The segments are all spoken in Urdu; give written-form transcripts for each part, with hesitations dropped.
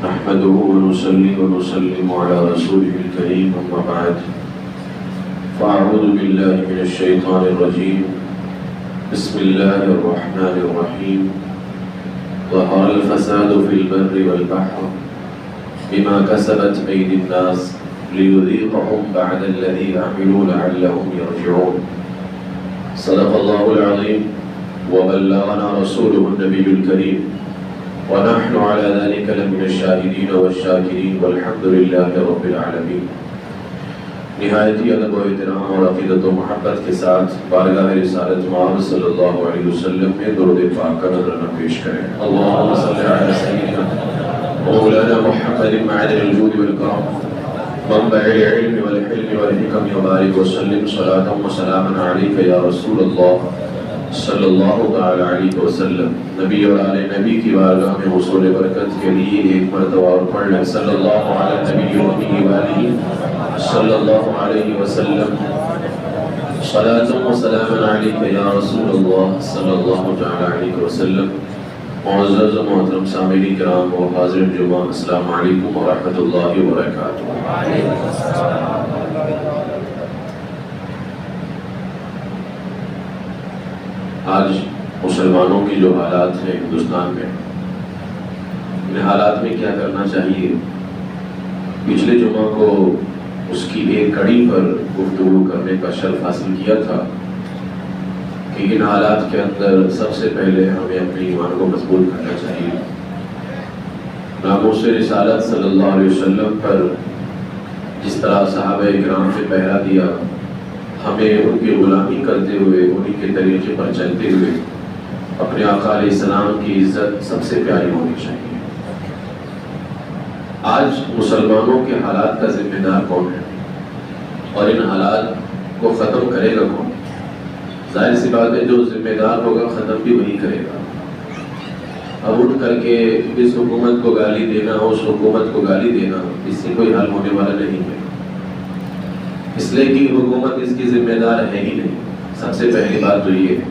نحمده ونصلي ونسلم على رسوله الكريم أما بعد فأعوذ بالله من الشيطان الرجيم بسم الله الرحمن الرحيم ظهر الفساد في البر والبحر بما كسبت أيدي الناس ليذيقهم بعد الذي عملوا لعلهم يرجعون صدق الله العظيم وبلغنا رسوله النبي الكريم ونحن على ذلك لمن الشاهدين والشاكرين والحمد لله رب العالمين۔ نہایتی ادب و احترام اور عقیدت و محبت کے ساتھ بارگاہ رسالت معاذ صلی اللہ علیہ وسلم میں درود پاک کا نذرانہ پیش کریں۔ اللہم صلی علی سیدنا مولانا محمد معدن الجود والکرم منبع العلم والحلم والحکم وبارک وسلم صلاة و سلاما علیک یا رسول اللہ صلی اللہ تعالی علیہ وسلم۔ نبی اور آل نبی کی بارگاہ میں حصول برکت کے لیے ایک مرتبہ اور پڑھ لیں صلی اللہ علیہ نبی وآلہ صلی اللہ علیہ وسلم صلاة و سلاما علیک یا رسول اللہ صلی اللہ تعالی علیہ وسلم۔ معزز و محترم سامعین کرام و حاضر جمعہ، السلام علیکم ورحمۃ اللہ وبرکاتہ۔ آج مسلمانوں کی جو حالات ہیں ہندوستان میں، ان حالات میں کیا کرنا چاہیے؟ پچھلے جمعہ کو اس کی ایک کڑی پر گفتگو کرنے کا شرف حاصل کیا تھا کہ ان حالات کے اندر سب سے پہلے ہمیں اپنے ایمان کو مضبوط کرنا چاہیے۔ ناموس رسالت صلی اللہ علیہ وسلم پر جس طرح صحابہ کرام سے پہرا دیا، ہمیں ان کی غلامی کرتے ہوئے، انہی کے طریقے پر چلتے ہوئے اپنے آقا علیہ السلام کی عزت سب سے پیاری ہونی چاہیے۔ آج مسلمانوں کے حالات کا ذمہ دار کون ہے اور ان حالات کو ختم کرے گا کون؟ ظاہر سی بات ہے، جو ذمہ دار ہوگا ختم بھی وہی کرے گا۔ اب اٹھ کر کے اس حکومت کو گالی دینا، اس حکومت کو گالی دینا، اس سے کوئی حل ہونے والا نہیں ہے، اس لیے کہ حکومت اس کی ذمہ دار ہے ہی نہیں۔ سب سے پہلی بات تو یہ ہے،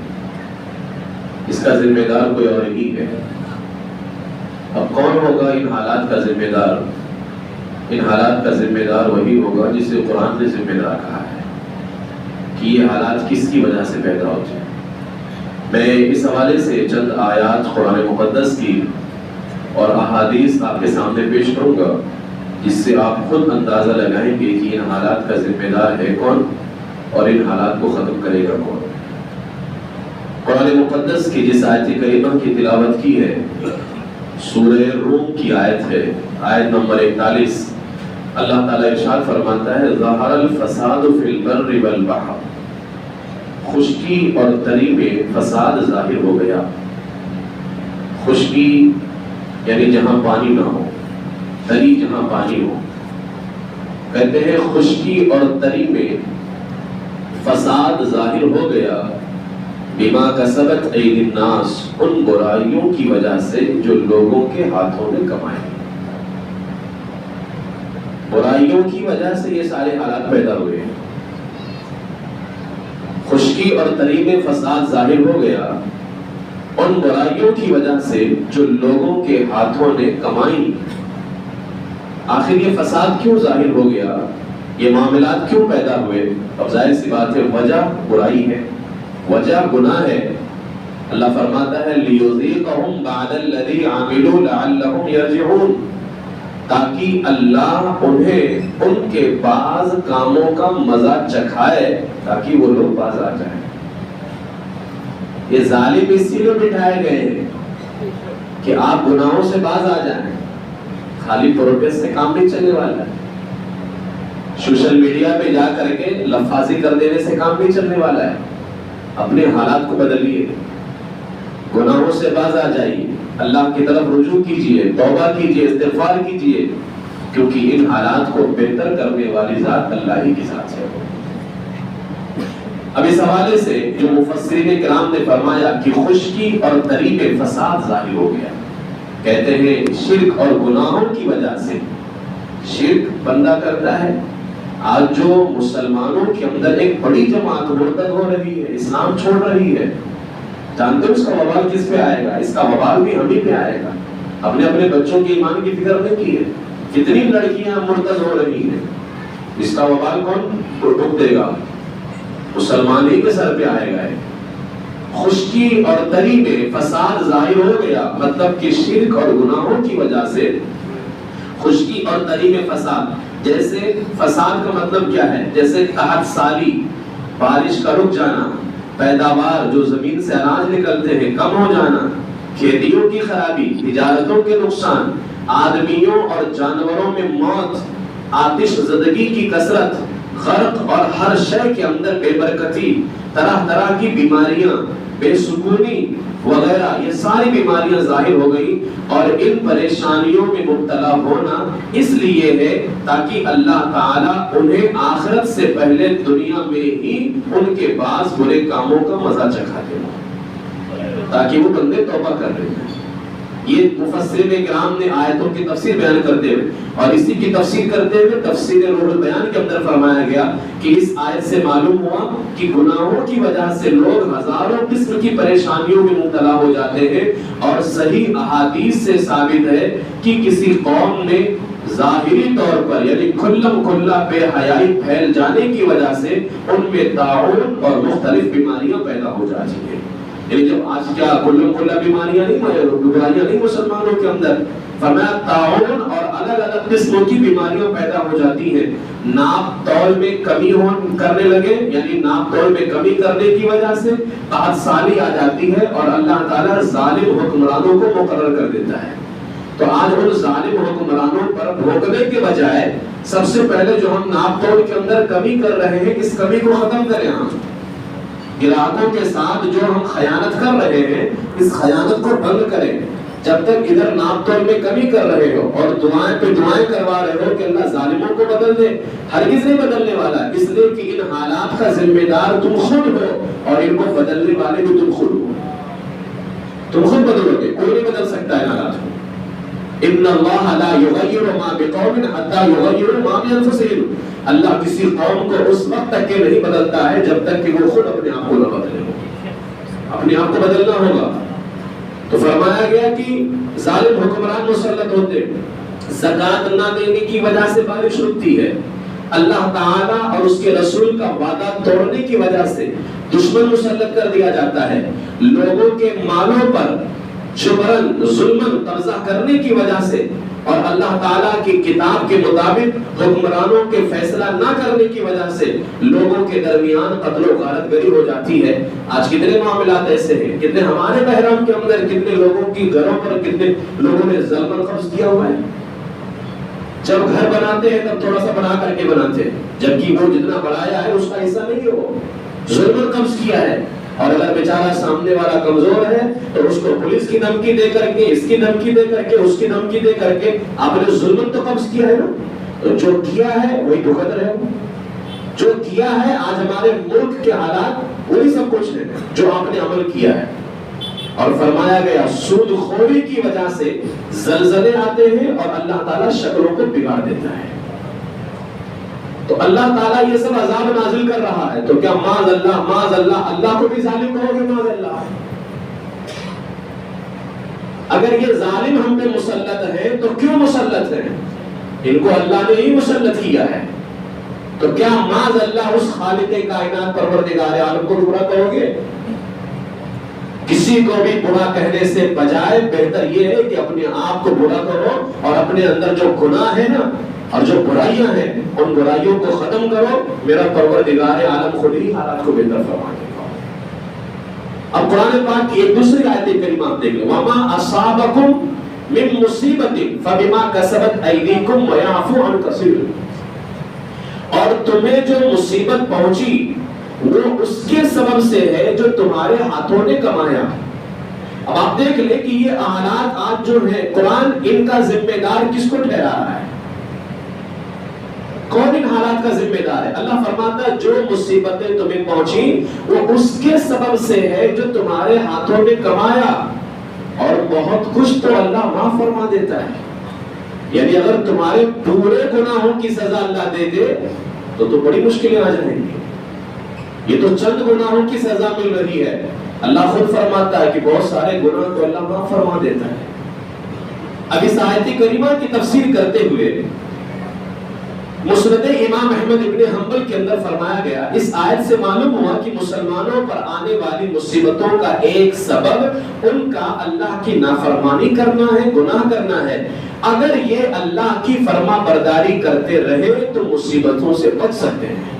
اس کا ذمہ دار کوئی اور ہی ہے۔ اب کون ہوگا ان حالات کا ذمہ دار؟ ان حالات کا ذمہ دار وہی ہوگا جسے قرآن نے ذمہ دار کہا ہے کہ یہ حالات کس کی وجہ سے پیدا ہوتے ہیں۔ میں اس حوالے سے چند آیات قرآن مقدس کی اور احادیث آپ کے سامنے پیش کروں گا، جس سے آپ خود اندازہ لگائیں گے کہ ان حالات کا ذمہ دار ہے کون اور ان حالات کو ختم کرے گا کون۔ قرآن مقدس کی جس آیت کریمہ کی تلاوت کی ہے، سورہ روم کی آیت ہے، آیت نمبر 41۔ اللہ تعالیٰ ارشاد فرماتا ہے ظہر الفساد فی البر والبحر، خشکی اور تری میں فساد ظاہر ہو گیا۔ خشکی یعنی جہاں پانی نہ ہو، تری جہاں پانی ہو۔ کہتے ہیں خشکی اور تری میں فساد ظاہر ہو گیا، بما کسبت ایدی الناس، ان برائیوں کی وجہ سے جو لوگوں کے ہاتھوں نے کمائی۔ برائیوں کی وجہ سے یہ سارے حالات پیدا ہوئے ہیں۔ خشکی اور تری میں فساد ظاہر ہو گیا ان برائیوں کی وجہ سے جو لوگوں کے ہاتھوں نے کمائی۔ آخر یہ فساد کیوں ظاہر ہو گیا؟ یہ معاملات کیوں پیدا ہوئے؟ اب ظاہر سی بات ہے، وجہ برائی ہے، وجہ گناہ ہے۔ اللہ فرماتا ہے لِيُذِيقَهُمْ بَعْدَ الَّذِي عَمِلُوا لَعَلَّهُمْ يَرْجِعُونَ، تاکہ اللہ انہیں ان کے بعض کاموں کا مزہ چکھائے تاکہ وہ لوگ باز آ جائیں۔ یہ ظالم اسی لیے بٹھائے گئے ہیں کہ آپ گناہوں سے باز آ جائیں۔ خالی پروٹیسٹ سے کام نہیں چلنے والا ہے، سوشل میڈیا پہ جا کر کے لفاظی کر دینے سے کام نہیں چلنے والا ہے۔ اپنے حالات کو بدلیے، گناہوں سے باز آ جائیے، اللہ کی طرف رجوع کیجئے، توبہ کیجئے، استغفار کیجئے، کیونکہ ان حالات کو بہتر کرنے والی ذات اللہ ہی کی ذات ہے۔ اب اس حوالے سے جو مفسرین کرام نے فرمایا کہ خشکی اور تری میں فساد ظاہر ہو گیا، کہتے ہیں شرک اور گناہوں کی وجہ سے۔ شرک بندہ کرتا ہے، آج جو مسلمانوں کے اندر ایک بڑی جماعت مرتد ہو رہی ہے، اسلام چھوڑ رہی ہے، جانتے ہیں اس کا وبال کس پہ آئے گا؟ اس کا وبال بھی ہم ہی پہ آئے گا۔ اپنے اپنے بچوں کے ایمان کی فکر نہیں کی ہے. کتنی لڑکیاں مرتد ہو رہی ہیں. اس کا وبال کون ٹھوک دے گا؟ مسلمان ہی کے سر پہ آئے گا. خشکی اور تری میں فساد ظاہر ہو گیا، مطلب کہ شرک اور گناہوں کی وجہ سے خشکی اور تری میں فساد. جیسے فساد کا مطلب کیا ہے؟ جیسے قحط سالی، بارش کا رک جانا، پیداوار جو زمین سے اناج نکلتے ہیں کم ہو جانا، کھیتیوں کی خرابی، تجارتوں کے نقصان، آدمیوں اور جانوروں میں موت، آتش زدگی کی کثرت، غرق اور ہر شے کے اندر بے برکتی، طرح طرح کی بیماریاں، بے سکونی وغیرہ، یہ ساری بیماریاں ظاہر ہو گئی. اور ان پریشانیوں میں مبتلا ہونا اس لیے ہے تاکہ اللہ تعالیٰ انہیں آخرت سے پہلے دنیا میں ہی ان کے بعض برے کاموں کا مزہ چکھا دے، تاکہ وہ بندے توبہ کر لیں. یہ مفسرین کرام نے آیتوں کی تفسیر بیان کرتے ہوئے اور اسی کی تفسیر کرتے ہوئے تفسیر روح البیان کے اندر فرمایا گیا کہ اس آیت سے معلوم ہوا کہ گناہوں کی وجہ سے لوگ ہزاروں قسم کی پریشانیوں میں مبتلا ہو جاتے ہیں. اور صحیح احادیث سے ثابت ہے کہ کسی قوم میں ظاہری طور پر یعنی کھلم کھلا بے حیائی پھیل جانے کی وجہ سے ان میں طاعون اور مختلف بیماریاں پیدا ہو جاتی ہیں. یعنی جب آج کیا کلم کھلا بیماریاں نہیں مسلمانوں کے اندر، فرمایا طاعون اور الگ الگ قسموں کی بیماریاں پیدا ہو جاتی ہیں. ناپ تول میں کمی کرنے لگے، یعنی ناپ تول میں کمی کرنے کی وجہ سے قحط سالی آ جاتی ہے اور اللہ تعالیٰ ظالم حکمرانوں کو مقرر کر دیتا ہے. تو آج ان ظالم حکمرانوں پر بھوکنے کے بجائے سب سے پہلے جو ہم ناپ تول کے اندر کمی کر رہے ہیں، اس کمی کو ختم کریں. ہم گراہکوں کے ساتھ جو ہم خیانت کر رہے ہیں، اس خیانت کو بند کریں. جب تک ادھر ناپ تول میں کمی کر رہے ہو اور دعائیں پہ دعائیں کروا رہے ہو کہ اللہ ظالموں کو بدل دے، ہرگز نہیں بدلنے والا، اس لیے کہ ان حالات کا ذمہ دار تم خود ہو اور ان کو بدلنے والے بھی تم خود ہو. تم خود بدلو گے، کوئی نہیں بدل سکتا ہے حالات کو. ان اللہ لا یغیر ما بقوم حتی یغیروا ما بانفسہم. اللہ کسی قوم کو اس وقت تک کہ نہیں بدلتا ہے جب تک کہ وہ خود اپنے آپ کو نہ بدلے. اپنے آپ کو بدلنا ہوگا. تو فرمایا گیا کہ ظالم حکمران مسلط ہوتے، زکوٰۃ نہ دینے کی وجہ سے بارش رکتی ہے، اللہ تعالیٰ اور اس کے رسول کا وعدہ توڑنے کی وجہ سے دشمن مسلط کر دیا جاتا ہے، لوگوں کے مالوں پر جبرن ظلمن قبضہ کرنے کی وجہ سے اور اللہ تعالیٰ کی کتاب کے مطابق حکمرانوں کے فیصلہ نہ کرنے کی وجہ سے لوگوں کے درمیان قتل و غارت گری ہو جاتی ہے. آج کتنے معاملات ایسے ہیں، کتنے ہمارے بحرام کے اندر کتنے لوگوں کی گھروں پر کتنے لوگوں نے ظلم قبض کیا ہوا ہے. جب گھر بناتے ہیں تب تھوڑا سا بنا کر کے بناتے ہیں، جبکہ وہ جتنا بڑھایا ہے اس کا حصہ نہیں ہو، ظلم قبض کیا ہے. اور اگر بیچارہ سامنے والا کمزور ہے تو اس کو پولیس کی دھمکی دے کر کے، اس کی دھمکی دے کر کے، اس کی دھمکی دے کر کے آپ نے ظلم تو قبض کیا ہے نا. تو جو کیا ہے وہی بھگت رہے، جو کیا ہے آج ہمارے ملک کے حالات وہی سب کچھ ہے جو آپ نے عمل کیا ہے. اور فرمایا گیا سود خوری کی وجہ سے زلزلے آتے ہیں اور اللہ تعالیٰ شکلوں کو بگاڑ دیتا ہے. تو اللہ تعالیٰ یہ سب عذاب نازل کر رہا ہے، تو کیا معاذ اللہ اللہ کو بھی ظالم کہو گے؟ معاذ اللہ. اگر یہ ظالم ہم پہ مسلط ہے تو کیوں مسلط ہے؟ ان کو اللہ نے ہی مسلط کیا ہے. تو کیا معاذ اللہ اس خالق کائنات پروردگار عالم کو برا کہو گے؟ کسی کو بھی برا کہنے سے بجائے بہتر یہ ہے کہ اپنے آپ کو برا کرو اور اپنے اندر جو گناہ ہے نا اور جو برائیاں ہیں ان برائیوں کو ختم کرو. میرا پروردگار عالم خود ہی حالات کو بہتر فرما دے گا. اب قرآن پاک کی ایک دوسری آیت کریمہ آپ دیکھ لیں، وَمَا أَصَابَكُم مِّن مُّصِيبَةٍ فَبِمَا كَسَبَتْ أَيْدِيكُمْ وَيَعْفُو عَن كَثِيرٍ. اور تمہیں جو مصیبت پہنچی وہ اس کے سبب سے ہے جو تمہارے ہاتھوں نے کمایا. اب آپ دیکھ لیں کہ یہ حالات آج جو ہیں قرآن ان کا ذمہ دار کس کو ٹھہرا رہا ہے؟ کون ان حالات کا ذمہ دار ہے؟ اللہ فرماتا ہے جو مصیبتیں تمہیں پہنچی وہ اس کے سبب سے ہے جو تمہارے ہاتھوں نے کمایا، اور بہت کچھ تو اللہ معاف فرما دیتا ہے. یعنی اگر تمہارے پورے گناہوں کی سزا اللہ دے دے تو بڑی مشکلیں آ جائیں گی. یہ تو چند گناہوں کی سزا مل رہی ہے. اللہ خود فرماتا ہے کہ بہت سارے گناہ کو اللہ معاف فرما دیتا ہے. اب اس آیت کریمہ کی تفسیر کرتے ہوئے مسند امام احمد ابن حنبل کے اندر فرمایا گیا، اس آیت سے معلوم ہوا کہ مسلمانوں پر آنے والی مصیبتوں کا ایک سبب ان کا اللہ کی نافرمانی کرنا ہے، گناہ کرنا ہے۔ اگر یہ اللہ کی فرما برداری کرتے رہے تو مصیبتوں سے بچ سکتے ہیں،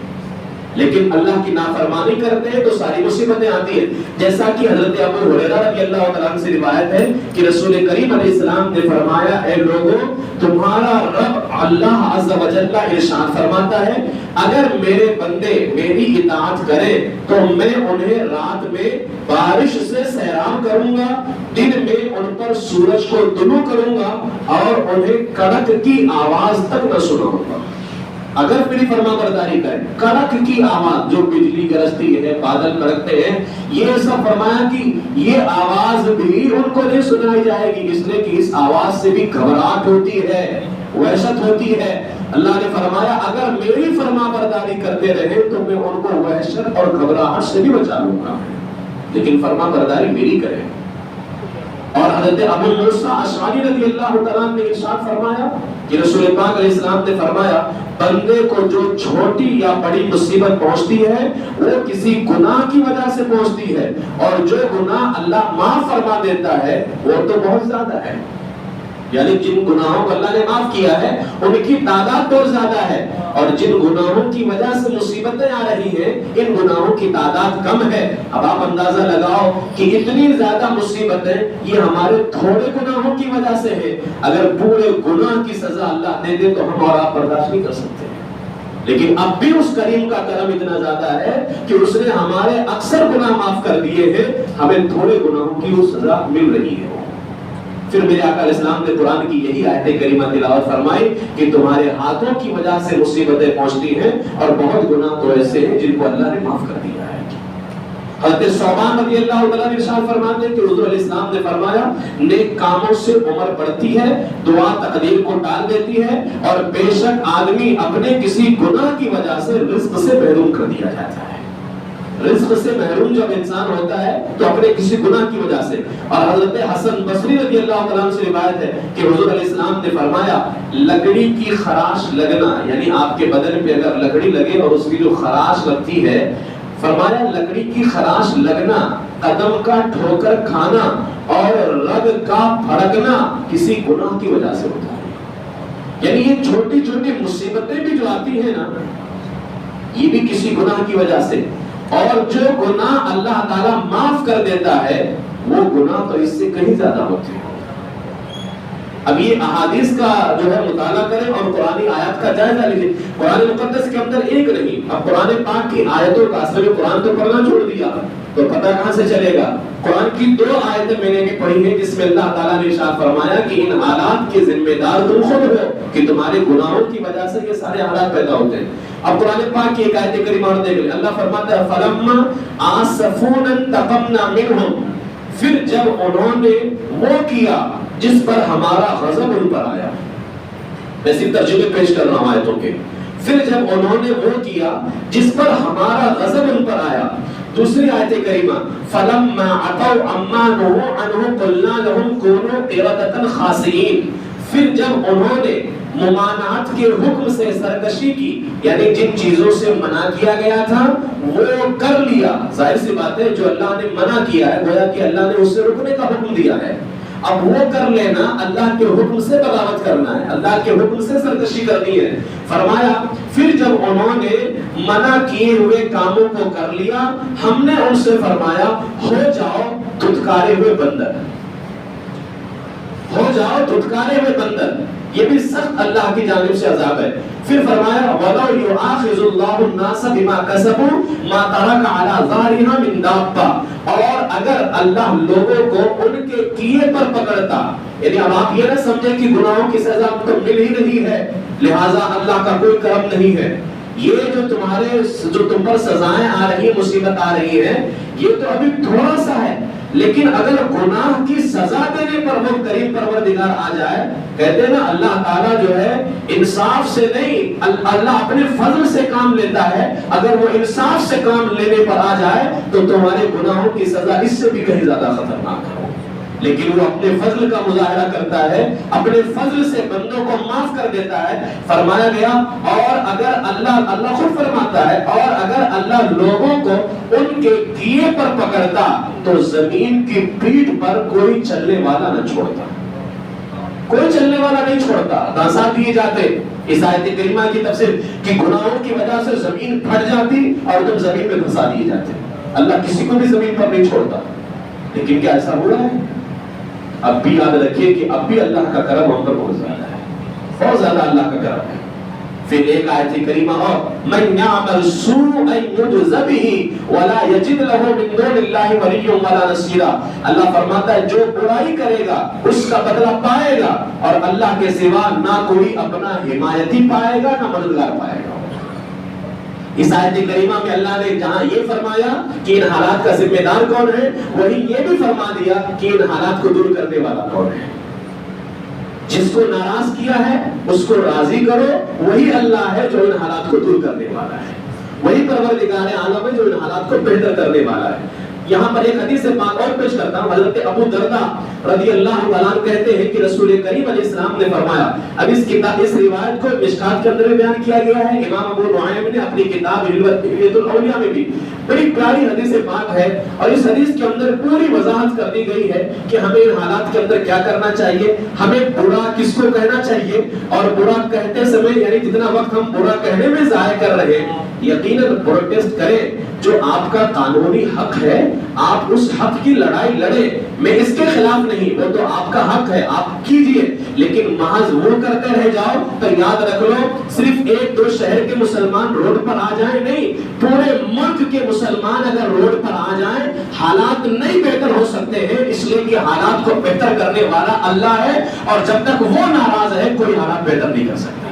لیکن اللہ کی نافرمانی کرتے ہیں تو ساری مصیبتیں آتی ہیں۔ جیسا کہ حضرت ابو ہریرہ رضی اللہ تعالیٰ عنہ سے روایت ہے کہ رسول کریم علیہ السلام نے فرمایا، اے لوگوں، تمہارا رب اللہ عز و جل ارشاد فرماتا ہے، اگر میرے بندے میری اطاعت کریں تو میں انہیں رات میں بارش سے سیراب کروں گا، دن میں ان پر سورج کو طلوع کروں گا اور انہیں کڑک کی آواز تک نہ سناؤں گا۔ اگر میری فرما برداری کریں، کڑک کی آواز جو بجلی گرجتی ہے، بادل کڑکتے ہیں، یہ سب فرمایا کہ یہ آواز بھی ان کو نہیں سنائی جائے گی، اس لیے کہ اس آواز سے بھی گھبراہٹ ہوتی ہے، وحشت ہوتی ہے۔ اللہ نے فرمایا اگر میری فرما برداری کرتے رہے تو میں ان کو وحشت اور گھبراہٹ سے بھی بچا لوں گا، لیکن فرما برداری میری کریں۔ اور حضرت ابو موسیٰ اشعری رضی اللہ تعالیٰ نے ارشاد فرمایا کہ رسول پاک علیہ السلام نے فرمایا، بندے کو جو چھوٹی یا بڑی مصیبت پہنچتی ہے وہ کسی گناہ کی وجہ سے پہنچتی ہے، اور جو گناہ اللہ معاف فرما دیتا ہے وہ تو بہت زیادہ ہے۔ یعنی جن گناہوں کو اللہ نے معاف کیا ہے ان کی تعداد بہت زیادہ ہے، اور جن گناہوں کی وجہ سے مصیبتیں آ رہی ہیں ان گناہوں کی تعداد کم ہے۔ اب آپ اندازہ لگاؤ کہ اتنی زیادہ مصیبتیں یہ ہمارے تھوڑے گناہوں کی وجہ سے ہے۔ اگر پورے گناہ کی سزا اللہ دے دے تو ہم اور آپ برداشت نہیں کر سکتے، لیکن اب بھی اس کریم کا کرم اتنا زیادہ ہے کہ اس نے ہمارے اکثر گناہ معاف کر دیے ہیں، ہمیں تھوڑے گناہوں کی وہ سزا مل رہی ہے۔ پھر میرے آقا علیہ السلام نے قرآن کی یہی آیت کریمہ تلاوت فرمائی کہ تمہارے ہاتھوں کی وجہ سے مصیبتیں پہنچتی ہیں، اور بہت گناہ تو ایسے ہیں جن کو اللہ نے معاف کر دیا ہے۔ حضرت ثوبان رضی اللہ تعالیٰ نے ارشاد فرماتے ہیں کہ حضور علیہ السلام نے فرمایا، نیک کاموں سے عمر بڑھتی ہے، دعا تقدیر کو ٹال دیتی ہے، اور بے شک آدمی اپنے کسی گناہ کی وجہ سے رزق سے محروم کر دیا جاتا ہے۔ رزق سے محروم جب انسان ہوتا ہے تو اپنے کسی گناہ کی وجہ سے۔ اور حضرت حسن بصری رضی اللہ تعالیٰ عنہ سے روایت ہے کہ حضور علیہ السلام نے فرمایا، لکڑی کی خراش لگنا، یعنی آپ کے بدن پہ اگر لکڑی لگے اور اس کی جو خراش لگتی ہے، فرمایا لکڑی کی خراش لگنا، قدم کا ٹھوکر کھانا اور رگ کا پھڑکنا کسی گناہ کی وجہ سے ہوتا ہے۔ یعنی یہ چھوٹی چھوٹی مصیبتیں بھی جو آتی ہیں نا، یہ بھی کسی گناہ کی وجہ سے، اور جو گناہ اللہ تعالیٰ معاف کر دیتا ہے وہ گناہ تو اس سے کہیں زیادہ ہوتے ہیں۔ اب یہ احادیث کا جو ہے مطالعہ کریں اور قرآن آیات کا جائزہ لیں۔ قرآن مقدس کے اندر ایک نہیں، اب قرآن پاک کی آیتوں کا، اصل میں قرآن تو پڑھنا چھوڑ دیا تو پتہ کہاں سے چلے گا۔ قرآن کی 2 آیتیں میں نے بھی پڑھی ہیں جس میں اللہ تعالیٰ نے ارشاد فرمایا کہ ان حالات کے ذمہ دار تم خود ہو، کہ تمہارے گناہوں کی وجہ سے یہ سارے حالات پیدا ہوتے ہیں۔ اب قرآن پاک کی ایک آیت کریمہ اور دیکھ لیں، اللہ فرماتا ہے فَلَمَّا آسَفُونَا انتقمنا منهم، پھر جب انہوں نے وہ کیا جس پر ہمارا غضب ان پر آیا۔ میں صرف ترجمے پیش کر رہا ہوں آیتوں کے۔ پھر جب انہوں نے وہ کیا جس پر ہمارا غضب ان پر آیا۔ دوسری آیت کریمہ فَلَمَّا عَتَوْا عَمَّا نُهُوا عَنْهُ قُلْنَا لَهُمْ كُونُوا قِرَدَةً خَاسِئِينَ، پھر جب انہوں نے ممانعت کے حکم سے سرکشی کی، یعنی جن چیزوں سے منع کیا گیا تھا وہ کر لیا، ظاہر سی بات ہے جو اللہ نے منع کیا ہے گویا کہ اللہ نے اس سے رکنے کا حکم دیا ہے، اب وہ کر لینا اللہ کے حکم سے بغاوت کرنا ہے، اللہ کے حکم سے سرکشی کرنی ہے۔ فرمایا پھر جب انہوں نے منع کیے ہوئے کاموں کو کر لیا، ہم نے ان سے فرمایا ہو جاؤ دھتکارے ہوئے بندر، ہو جاؤ دھتکارے ہوئے بندر، یہ بھی سخت اللہ کی جانب سے عذاب ہے۔ پھر فرمایا وَلَوْ يُؤَاخِذُ اللَّهُ النَّاسَ بِمَا كَسَبُوا مَا تَرَكَ عَلَى ظَهْرِهَا مِن دَابَّةٍ، اور اگر اللہ لوگوں کو ان کے کیے پر پکڑتا، یعنی اب آپ یہ نہ سمجھیں کہ گناہوں کی سزا تو مل ہی رہی ہے لہٰذا اللہ کا کوئی کرم نہیں ہے، یہ جو تم پر سزائیں آ رہی ہیں، مصیبت آ رہی ہے، یہ تو ابھی تھوڑا سا ہے، لیکن اگر گناہ کی سزا دینے پر وہ کریم پروردگار آ جائے، کہتے ہیں نا اللہ تعالیٰ جو ہے انصاف سے نہیں، اللہ اپنے فضل سے کام لیتا ہے، اگر وہ انصاف سے کام لینے پر آ جائے تو تمہارے گناہوں کی سزا اس سے بھی کہیں زیادہ خطرناک ہے۔ لیکن وہ اپنے فضل کا مظاہرہ کرتا ہے، اپنے فضل سے بندوں کو معاف کر دیتا ہے۔ فرمایا گیا اور اگر اللہ خود فرماتا ہے اور اگر اللہ لوگوں کو ان کے کیے پر پکڑتا تو زمین کی پیٹھ پر کوئی چلنے والا نہ چھوڑتا، کوئی چلنے والا نہیں چھوڑتا، دھانسا دیے جاتے۔ اس آیت کریمہ کی تفسیر کہ گناہوں کی وجہ سے زمین پھٹ جاتی اور تم زمین میں دھنسا دیے جاتے۔ اللہ کسی کو بھی زمین پر نہیں چھوڑتا، لیکن کیا ایسا ہو رہا ہے؟ اب بھی یاد رکھیے کہ اب بھی اللہ کا کرم ہم پر بہت زیادہ ہے، بہت زیادہ اللہ کا کرم ہے۔ پھر ایک آیت کریمہ اور من یعمل سوءا یجز بہ ولا یجد له من دون اللہ ولی ولا نصیرا، اللہ فرماتا ہے جو برائی کرے گا اس کا بدلہ پائے گا اور اللہ کے سوا نہ کوئی اپنا حمایتی پائے گا نہ مددگار پائے گا۔ اس آیت کریمہ میں اللہ نے جہاں یہ فرمایا کہ ان حالات کا ذمہ دار کون ہے، وہی یہ بھی فرما دیا کہ ان حالات کو دور کرنے والا کون ہے۔ جس کو ناراض کیا ہے اس کو راضی کرو، وہی اللہ ہے جو ان حالات کو دور کرنے والا ہے، وہی پروردگار عالم ہے جو ان حالات کو بہتر کرنے والا ہے۔ یہاں پر ایک حدیث پاک اور پیش کرتا ہوں، حضرت ابو درداء رضی اللہ تعالیٰ عنہ کہتے ہیں کہ رسول کریم علیہ السلام نے فرمایا، اب اس روایت کو مشکات کے اندر بیان کیا گیا ہے، امام ابو نعیم نے اپنی کتاب ہلیۃ الاولیاء میں بھی بڑی پیاری حدیث پاک ہے، اور اس حدیث کے اندر پوری وضاحت کر دی گئی ہے کہ ہمیں ان حالات کے اندر کیا کرنا چاہیے، ہمیں برا کس کو کہنا چاہیے، اور برا کہتے سمے یعنی جتنا وقت ہم برا کہنے میں ضائع کر رہے ہیں، یقیناً پروٹیسٹ کریں، جو آپ کا قانونی حق ہے آپ اس حق کی لڑائی لڑیں، میں اس کے خلاف نہیں، وہ تو آپ کا حق ہے آپ کیجئے، لیکن محض وہ کرتے رہ جاؤ تو یاد رکھ لو صرف ایک دو شہر کے مسلمان روڈ پر آ جائیں نہیں، پورے ملک کے مسلمان اگر روڈ پر آ جائیں حالات نہیں بہتر ہو سکتے ہیں، اس لیے کہ حالات کو بہتر کرنے والا اللہ ہے، اور جب تک وہ ناراض ہے کوئی حالات بہتر نہیں کر سکتا ہے۔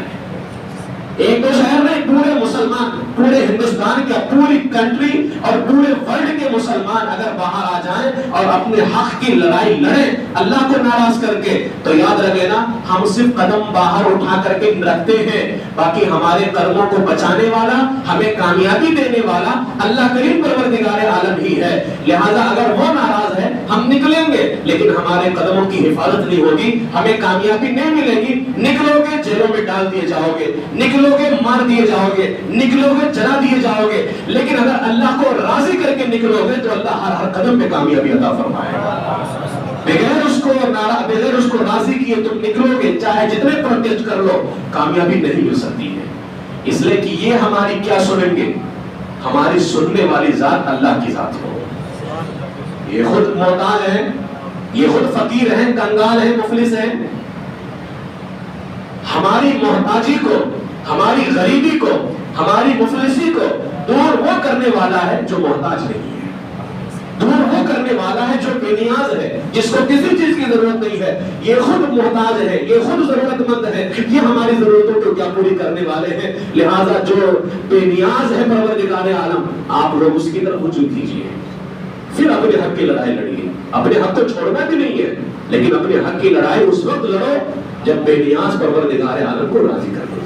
ایک دو شہر میں پورے مسلمان، پورے ہندوستان کے پوری کنٹری اور پورے ورلڈ کے مسلمان اگر باہر آ جائیں اور اپنے حق کی لڑائی لڑیں اللہ کو ناراض کر کے، تو یاد رکھے نا ہم صرف قدم باہر اٹھا کر کے رکھتے ہیں، باقی ہمارے قدموں کو بچانے والا، ہمیں کامیابی دینے والا اللہ کریم پروردگار عالم ہی ہے۔ لہذا اگر وہ ناراض ہے ہم نکلیں گے، لیکن ہمارے قدموں کی حفاظت نہیں ہوگی، ہمیں کامیابی نہیں ملے گی، نکلو گے جیلوں میں ڈال دیے جاؤ گے، نکلو گے مار دیے جاؤ گے، نکلو گے جلا دیے جاؤ گے، لیکن اگر اللہ کو راضی کر کے نکلو گے تو اللہ ہر قدم پہ کامیابی عطا فرمائے گا۔ بغیر اس کو راضی کیے تم نکلو گے چاہے جتنے پروٹیسٹ کر لو کامیابی نہیں مل سکتی ہے، اس لیے کہ یہ ہماری کیا سنیں گے، ہماری سننے والی ذات اللہ کی ذات ہو، یہ خود محتاج ہیں، یہ خود فقیر ہیں، کنگال ہیں، مفلس ہیں، ہماری محتاجی کو، ہماری غریبی کو، ہماری مفلسی کو دور وہ کرنے والا ہے جو محتاج نہیں ہے، دور وہ کرنے والا ہے جو بے نیاز ہے، جس کو کسی چیز کی ضرورت نہیں ہے، یہ خود محتاج ہے، یہ خود ضرورت مند ہے، یہ ہماری ضرورتوں کو کیا پوری کرنے والے ہیں۔ لہٰذا جو بے نیاز ہے پروردگار عالم، آپ لوگ اس کی طرف رجوع کیجیے، پھر اپنے حق کی لڑائی لڑیے، اپنے حق کو چھوڑنا بھی نہیں ہے، لیکن اپنے حق کی لڑائی اس وقت لڑو جب بے نیاز پروردگار عالم کو راضی کر دو۔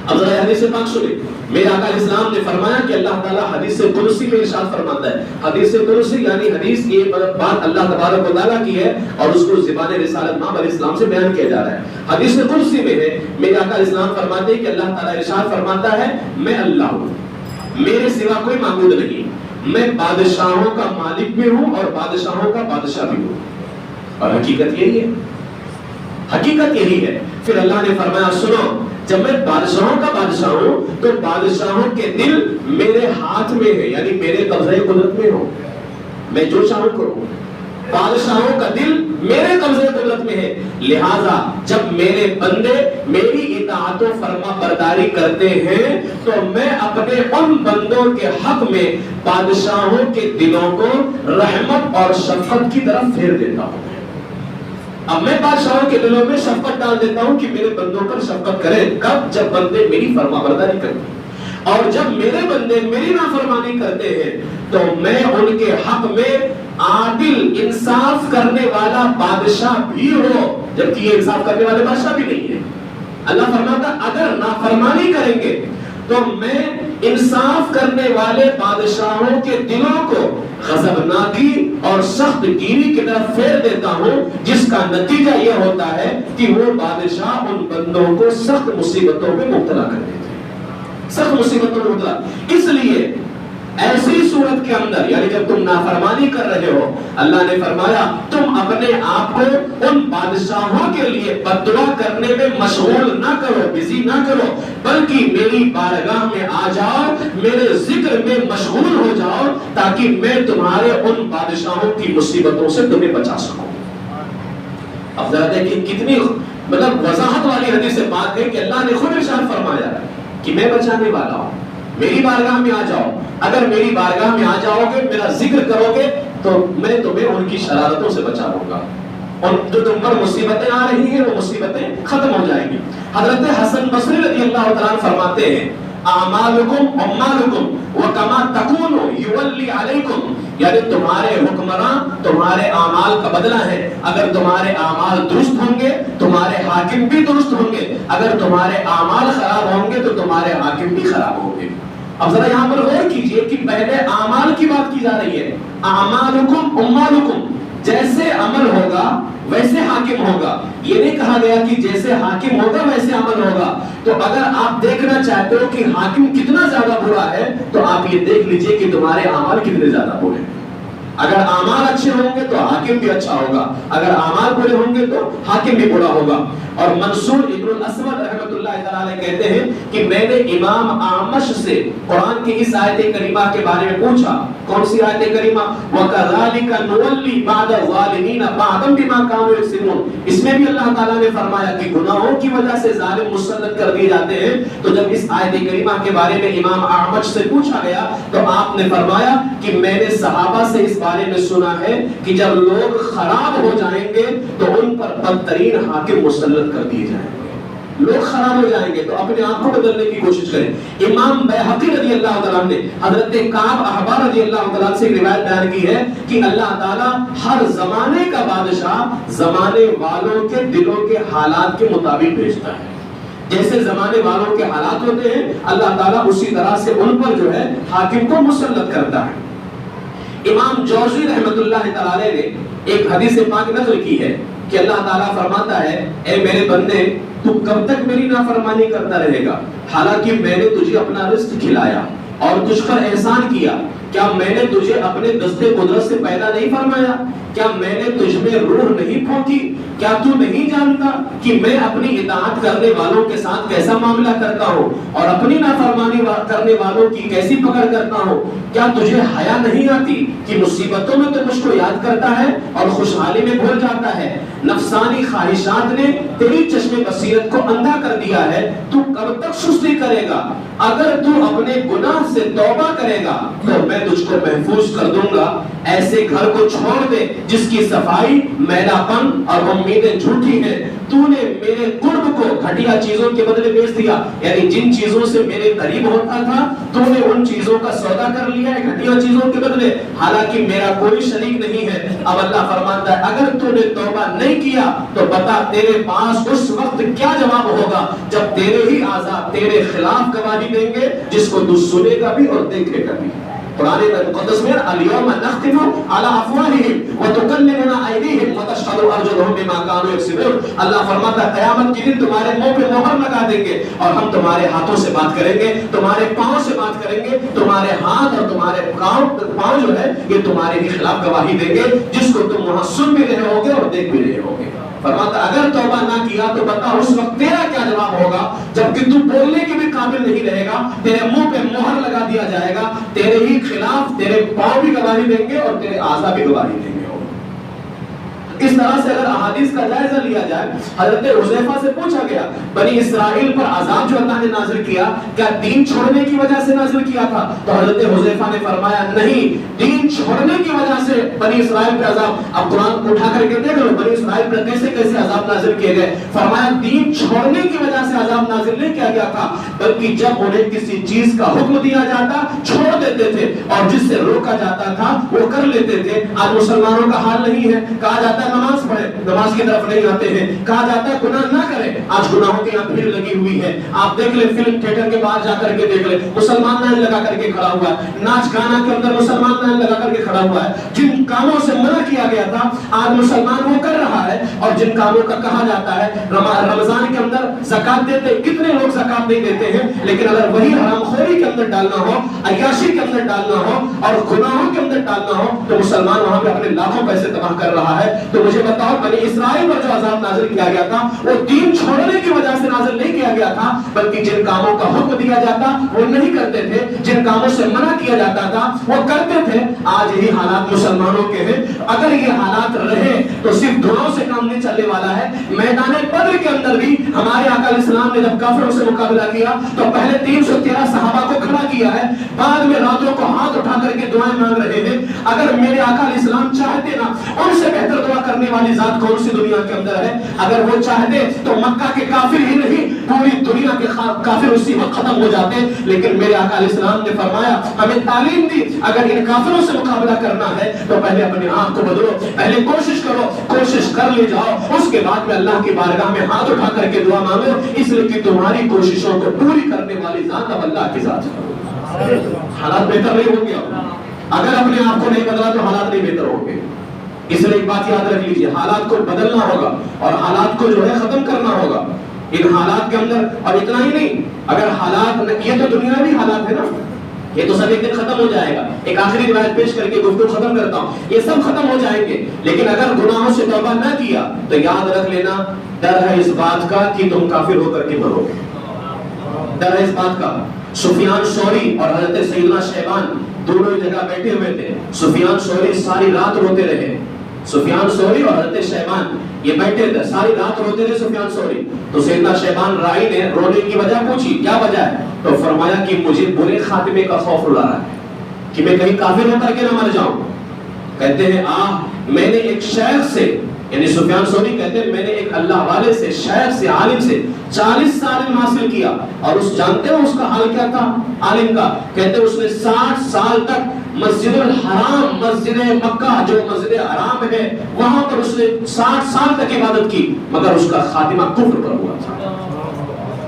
اب ذرا حدیث پاک سنیں، میرے آقا علیہ السلام نے فرمایا کہ اللہ تعالیٰ حدیث قدسی میں ارشاد فرماتا ہے، حدیث قدسی یعنی حدیث کی بات اللہ تبارک و تعالیٰ کی ہے اور اس کو زبان رسالت مآب علیہ السلام سے بیان کیا جا رہا ہے۔ حدیث قدسی میں ہے، میرے آقا علیہ السلام فرماتے ہیں کہ اللہ تعالیٰ ارشاد فرماتا ہے میں اللہ ہوں، میرے سوا کوئی معبود نہیں، میں بادشاہوں کا مالک بھی ہوں اور بادشاہوں کا بادشاہ بھی ہوں، اور حقیقت یہی ہے، حقیقت یہی ہے۔ پھر اللہ نے فرمایا سنو، جب میں بادشاہوں کا بادشاہ ہوں تو بادشاہوں کے دل میرے ہاتھ میں ہے، یعنی میرے قبضۂ قدرت میں ہو، میں جو چاہوں کروں، بادشاہوں کا دل میرے قبضۂ قدرت میں ہے، لہٰذا جب میرے بندے میری اطاعت و فرما برداری کرتے ہیں تو میں اپنے ان بندوں کے حق میں بادشاہوں کے دلوں کو رحمت اور شفقت کی طرف پھیر دیتا ہوں۔ اب میں بادشاہوں کے دلوں میں شفقت ڈال دیتا ہوں کہ میرے بندوں پر شفقت کریں، کب؟ جب بندے میری فرما برداری کرتے، اور جب میرے بندے میری نافرمانی کرتے ہیں تو میں ان کے حق میں عادل انصاف کرنے والا بادشاہ بھی ہو، جبکہ یہ انصاف کرنے والے بادشاہ بھی نہیں ہے۔ اللہ فرماتا اگر نافرمانی کریں گے تو میں انصاف کرنے والے بادشاہوں کے دلوں کو غضبناکی اور سخت گیری کی طرف پھیر دیتا ہوں، جس کا نتیجہ یہ ہوتا ہے کہ وہ بادشاہ ان بندوں کو سخت مصیبتوں میں مبتلا کر دیتے ہیں، سخت مصیبتوں میں مبتلا۔ اس لیے ایسی صورت کے اندر، یعنی جب تم نافرمانی کر رہے ہو، اللہ نے فرمایا تم اپنے آپ کو ان بادشاہوں کے لیے بد دعا کرنے میں مشغول نہ کرو، بزی نہ کرو، بلکہ میری بارگاہ میں آ جاؤ، میرے ذکر میں مشغول ہو جاؤ، تاکہ میں تمہارے ان بادشاہوں کی مصیبتوں سے تمہیں بچا سکوں۔ اب ذرا دیکھیں کتنی وضاحت والی حدیث پاک ہے کہ اللہ نے خود ارشاد فرمایا کہ میں بچانے والا ہوں، میری بارگاہ میں آ جاؤ، اگر میری بارگاہ میں آ جاؤ گے، میرا ذکر کرو گے، تو میں تمہیں ان کی شرارتوں سے بچا لوں گا، اور جو تم پر مصیبتیں آ رہی ہیں وہ مصیبتیں ختم ہو جائیں گی۔ حضرت حسن بصری رضی اللہ تعالیٰ فرماتے ہیں اعمالکم امالکم وکما تکونوا یولی علیکم، یعنی تمہارے حکمران تمہارے اعمال کا بدلہ ہے، اگر تمہارے اعمال درست ہوں گے تمہارے حاکم بھی درست ہوں گے، اگر تمہارے اعمال خراب ہوں گے تو تمہارے حاکم بھی خراب ہوں گے۔ اب ذرا یہاں پر غور کیجئے کہ پہلے اعمال کی بات کی جا رہی ہے، اعمالکم امالکم، جیسے عمل ہوگا ویسے حاکم ہوگا، یہ نہیں کہا گیا کہ جیسے حاکم ہوگا ویسے عمل ہوگا۔ تو اگر آپ دیکھنا چاہتے ہو کہ حاکم کتنا زیادہ برا ہے تو آپ یہ دیکھ لیجئے کہ تمہارے اعمال کتنے زیادہ برے ہیں۔ اگر اعمال اچھے ہوں گے تو حاکم بھی اچھا ہوگا، اگر اعمال برے ہوں گے تو حاکم بھی برا ہوگا۔ اور منصور ابن الاسود رحمۃ اللہ تعالی کہتے ہیں کہ میں نے امام اعمش سے قرآن کی اس آیت کریمہ کے بارے میں پوچھا، کون سی آیت کریمہ؟ وَكَذَلِكَ نُوَلِّي بَعْضَ الظَّالِمِينَ بَعْضًا بِمَا كَانُوا يَكْسِبُونَ، اس میں بھی اللہ تعالیٰ نے فرمایا کہ گناہوں کی وجہ سے ظالم مسلط کر دیے جاتے ہیں۔ تو جب اس آیت کریمہ کے بارے میں امام اعمش سے پوچھا گیا تو آپ نے فرمایا کہ میں نے صحابہ سے اس بارے میں سنا ہے کہ جب لوگ خراب ہو جائیں گے تو ان پر بدترین حاکم مسلط کر دیے جائیں گے، لوگ خراب ہو جائیں گے تو اپنے آپ کو بدلنے کی کوشش کریں۔ امام بیہقی رضی اللہ تعالیٰ نے حضرت کعب احبار رضی اللہ تعالیٰ سے روایت بیان کی ہے کہ اللہ تعالیٰ ہر زمانے کا بادشاہ زمانے والوں کے دلوں کے حالات کے مطابق بھیجتا ہے، جیسے زمانے والوں کے حالات ہوتے ہیں اللہ تعالیٰ اسی طرح سے ان پر جو ہے حاکم کو مسلط کرتا ہے۔ امام جوزی رحمت اللہ تعالی نے ایک حدیث پاک نقل کی ہے کہ اللہ تعالیٰ فرماتا ہے اے میرے بندے تو کب تک میری نافرمانی کرتا رہے گا، حالانکہ میں نے تجھے اپنا رزق کھلایا اور تجھ پر احسان کیا، کیا میں نے تجھے اپنے دستے قدرت سے پیدا نہیں فرمایا؟ کیا میں نے تجھ میں روح نہیں پھونکی؟ کیا تو نہیں جانتا کہ میں اپنی اطاعت کرنے والوں کے ساتھ کیسا معاملہ کرتا ہوں اور اپنی نافرمانی کرنے والوں کی کیسی پکڑ کرتا ہوں؟ کیا تجھے حیا نہیں آتی کہ مصیبتوں میں تو مجھ کو یاد کرتا ہے اور خوشحالی میں بھول جاتا ہے؟ نفسانی خواہشات نے تیری چشم بصیرت کو اندھا کر دیا ہے، تو کب تک سستی کرے گا؟ اگر تو اپنے گناہ سے توبہ کرے گا تو میں تجھ کو محفوظ کر دوں گا۔ ایسے گھر کو چھوڑ دے جس کی صفائی میلا پن اور امیدیں جھوٹی ہیں، تو نے میرے قرب کو گھٹیا چیزوں کے بدلے بیچ دیا، یعنی جن چیزوں سے میرے قریب ہوتا تھا تو نے ان چیزوں کا سودا کر لیا ہے گھٹیا چیزوں کے بدلے، حالانکہ میرا کوئی شریک نہیں ہے۔ اب اللہ فرماتا ہے اگر تو نے توبہ نہیں کیا تو بتا تیرے پاس اس وقت کیا جواب ہوگا جب تیرے ہی اعضاء تیرے خلاف گواہی دیں گے، جس کو تو سنے گا بھی اور دیکھے گا بھی۔ قرآن مقدس میں الیوم نختم علی افواہہم وتکلمنا ایدیہم وتشہد ارجلہم بما کانوا یکسبون، اللہ فرماتا ہے قیامت کے دن تمہارے منہ پہ مہر لگا دیں گے اور ہم تمہارے ہاتھوں سے بات کریں گے، تمہارے پاؤں سے بات کریں گے، تمہارے ہاتھ اور تمہارے پاؤں جو ہے یہ تمہارے ہی خلاف گواہی دیں گے، جس کو تم وہاں سن بھی رہے ہوگے اور دیکھ بھی رہے ہوگے۔ فرماتا اگر توبہ نہ کیا تو بتا اس وقت تیرا کیا جواب ہوگا جبکہ تو بولنے کے بھی قابل نہیں رہے گا، تیرے منہ پہ مہر لگا دیا جائے گا، تیرے ہی خلاف تیرے پاؤں بھی گواہی دیں گے اور تیرے اعضاء بھی گواہی دیں گے۔ اس طرح سے اگر احادیث کا جائزہ لیا جائے، حضرت حذیفہ سے پوچھا گیا بنی اسرائیل پر عذاب جو اللہ نے نازل کیا کیا دین چھوڑنے کی وجہ سے نازل کیا تھا؟ تو حضرت حذیفہ نے فرمایا نہیں، دین چھوڑنے کی وجہ سے بنی اسرائیل پر عذاب، اب قرآن اٹھا کر کے دیکھ لو بنی اسرائیل پر کیسے کیسے عذاب نازل کیے گئے۔ فرمایا دین چھوڑنے کی وجہ سے عذاب نازل نہیں کیا گیا تھا، بلکہ جب انہیں کسی چیز کا حکم دیا جاتا چھوڑ دیتے تھے اور جس سے روکا جاتا تھا وہ کر لیتے تھے۔ آج مسلمانوں کا حال نہیں ہے، کہا جاتا ہے نماز پڑھے، نماز کی طرف نہیں آتے ہیں، کہا جاتا ہے گناہ نہ کریں، آج گناہوں کے یہاں بھیڑ لگی ہوئی ہے. آپ دیکھ لیں فلم تھیٹر کے باہر جا کر کے دیکھ لیں, مسلمان لائن لگا کر کے کھڑا ہوا ہے. ناچ گانا کے اندر مسلمان لائن لگا کر کے کھڑا ہوا ہے. جن کاموں سے منع کیا گیا تھا آج مسلمان وہ کر رہا ہے, اور جن کاموں کا کہا جاتا ہے رمضان کے اندر زکات دیتے, کتنے لوگ زکات نہیں دیتے ہیں, لیکن اگر وہی حرام خوری کے اندر ڈالنا ہو, عیاشی کے اندر ڈالنا ہو اور گناہوں کے اندر ڈالنا ہو تو مسلمان وہاں پہ اپنے لاکھوں پیسے تباہ کر رہا ہے. تو مجھے بتاؤ, بنی اسرائیل پر جو عذاب نازل کیا گیا تھا وہ دین چھوڑنے کی وجہ سے نازل نہیں کیا گیا تھا, بلکہ جن کاموں کا حکم دیا جاتا وہ نہیں کرتے تھے, جن کاموں سے منع کیا جاتا تھا وہ کرتے تھے. آج یہی حالات مسلمانوں کے ہیں. اگر یہ حالات رہے تو صرف دعاؤں سے کام نہیں چلنے والا ہے. میدان بدر کے اندر بھی ہمارے آقا علیہ السلام نے جب کافروں سے مقابلہ کیا تو پہلے 313 صحابہ کو کھڑا کیا ہے, بعد میں راتوں کو ہاتھ اٹھا کر کے دعائیں مانگ رہے ہیں. اگر میرے آقا علیہ السلام چاہتے نا, ان سے بہتر دعا کرنے والی ذات کون سی دنیا کے اندر ہے؟ اگر وہ چاہتے تو مکہ کے کافر ہی نہیں پوری دنیا کے کافر اسی وقت ختم ہو جاتے. لیکن میرے آقا علیہ السلام نے فرمایا, ہمیں تعلیم دی, اگر ان کافروں سے مقابلہ کرنا ہے تو پہلے اپنے آپ کو بدلو, پہلے کوشش کرو, کوشش کر لے جاؤ, اس کے بعد میں اللہ کی بارگاہ میں ہاتھ اٹھا کر کے دعا مانگو, اس لیے کہ تمہاری کوششوں کو پوری کرنے والی ذات اب اللہ کی ذات ہے. حالات بہتر نہیں ہوں گے. اگر اپنے آپ کو نہیں بدلا تو حالات نہیں بہتر ہوں گے. اس لیے ایک بات یاد رکھ لیجئے, حالات کو بدلنا ہوگا اور حالات کو جو ہے ختم کرنا ہوگا. ان حالات کے اندر, اور اتنا ہی نہیں, اگر حالات, یہ تو دنیاوی حالات ہے نا, یہ تو سب ایک دن ختم ہو جائے گا. ایک آخری روایت پیش کر کے گفتگو ختم کرتا ہوں. یہ سب ختم ہو جائیں گے, لیکن اگر گناہوں سے توبہ نہ کیا تو یاد رکھ لینا, ڈر ہے اس بات کا کہ تم کافر ہو کر کے مرو گے. ڈر ہے اس بات کا. سفیان ثوری اور حضرت سیدنا شیبان دونوں جگہ بیٹھے ہوئے تھے. سفیان ثوری ساری رات روتے رہے. سفیان ثوری اور حضرت شیبان یہ بیٹھے تھے, ساری رات روتے رہے سفیان ثوری. تو سیدنا شیبان رائی نے رونے کی وجہ پوچھی, کیا وجہ ہے؟ تو فرمایا کہ مجھے برے خاتمے کا خوف اڑا رہا ہے, کہ میں کہیں کافر ہو کر کے نہ مر جاؤں. کہتے ہیں میں نے ایک شیخ سے, یعنی سفیان ثوری کہتے ہیں میں نے ایک اللہ والے سے, شیخ سے, عالم سے 40 سال علم حاصل کیا. اور اس جانتے ہو اس کا حال کیا تھا عالم کا؟ کہتے ہیں اس نے 60 سال تک مسجد الحرام, مسجد مکہ جو مسجد حرام ہے وہاں پر اس نے 60 سال تک عبادت کی, مگر اس کا خاتمہ کفر پر ہوا تھا.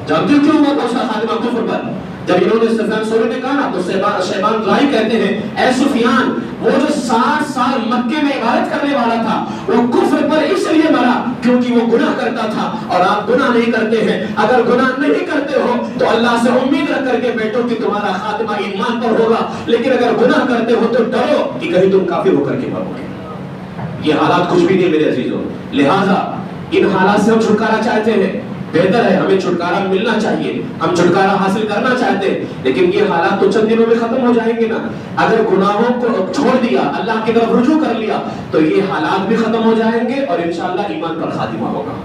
جانتے کیوں ہوا تھا اس کا خاتمہ کفر پر؟ جب انہوں نے سفیان ثوری نے کہا نا, تو شیبان رائی کہتے ہیں اے سفیان, وہ جو 60 سال مکے میں عبادت کرنے والا تھا وہ کفر پر اس لیے مرا کیونکہ وہ گناہ کرتا تھا, اور آپ گناہ نہیں کرتے ہیں. اگر گناہ نہیں کرتے ہو تو اللہ سے امید رکھ کر کے بیٹھو کہ تمہارا خاتمہ ایمان پر ہوگا, لیکن اگر گناہ کرتے ہو تو ڈرو کہ کہیں تم کافر ہو کر کے مرو گے. یہ حالات کچھ بھی نہیں میرے عزیزوں. لہٰذا ان حالات سے ہم چھٹکارا چاہتے ہیں, بہتر ہے, ہمیں چھٹکارا ملنا چاہیے, ہم چھٹکارا حاصل کرنا چاہتے ہیں, لیکن یہ حالات تو چند دنوں میں ختم ہو جائیں گے نا. اگر گناہوں کو چھوڑ دیا, اللہ کی طرف رجوع کر لیا, تو یہ حالات بھی ختم ہو جائیں گے اور انشاءاللہ ایمان پر خاتمہ ہوگا.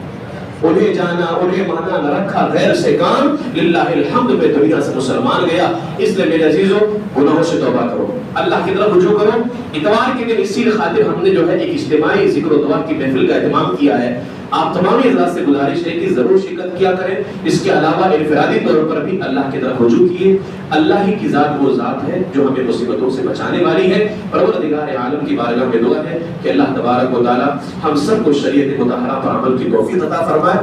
انہیں جانا انہیں مانا نہ رکھا غیر سے کام, للہ الحمد پہ دنیا سے مسلمان گیا. اس لیے میرے عزیزوں, گناہوں سے توبہ کرو, اللہ کی طرف رجوع کرو. اتوار کے دن اسی خاطر ہم نے جو ہے ایک اجتماعی ذکر و دعا کی محفل کا اہتمام کیا ہے. آپ تمام حضرات سے گزارش ہے کہ ضرور شرکت کیا کریں. اس کے علاوہ انفرادی طور پر بھی اللہ کی طرف رجوع کیے. اللہ ہی کی ذات وہ ذات ہے جو ہمیں مصیبتوں سے بچانے والی ہے. پروردگار عالم کی بارگاہ میں دعا ہے کہ اللہ تبارک و تعالی ہم سب کو شریعت مطہرہ پر عمل کی توفیق عطا فرمائے.